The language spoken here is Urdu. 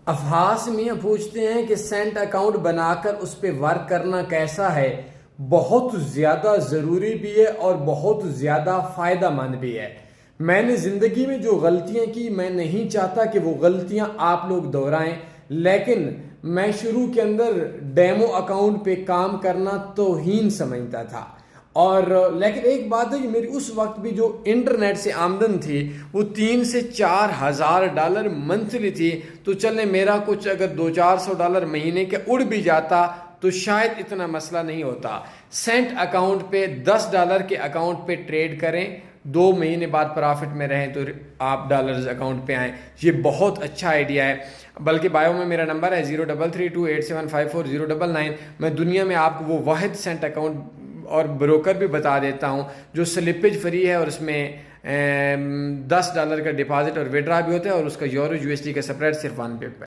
افحاص میاں پوچھتے ہیں کہ سینٹ اکاؤنٹ بنا کر اس پہ ورک کرنا کیسا ہے؟ بہت زیادہ ضروری بھی ہے اور بہت زیادہ فائدہ مند بھی ہے۔ میں نے زندگی میں جو غلطیاں کی، میں نہیں چاہتا کہ وہ غلطیاں آپ لوگ دہرائیں، لیکن میں شروع کے اندر ڈیمو اکاؤنٹ پہ کام کرنا توہین سمجھتا تھا، اور لیکن ایک بات ہے کہ میری اس وقت بھی جو انٹرنیٹ سے آمدن تھی وہ 3 سے 4 ہزار ڈالر منتھلی تھی، تو چلے میرا کچھ اگر 200-400 ڈالر مہینے کے اڑ بھی جاتا تو شاید اتنا مسئلہ نہیں ہوتا۔ سینٹ اکاؤنٹ پہ $10 کے اکاؤنٹ پہ ٹریڈ کریں، 2 مہینے بعد پرافٹ میں رہیں تو آپ ڈالرز اکاؤنٹ پہ آئیں۔ یہ بہت اچھا آئیڈیا ہے، بلکہ بایو میں میرا نمبر ہے 0332875409۔ میں دنیا میں آپ کو وہ واحد سینٹ اکاؤنٹ اور بروکر بھی بتا دیتا ہوں جو سلپیج فری ہے، اور اس میں $10 کا ڈپازٹ اور وڈرا بھی ہوتا ہے، اور اس کا یورو USD کا سپریڈ صرف 1 پپ ہے۔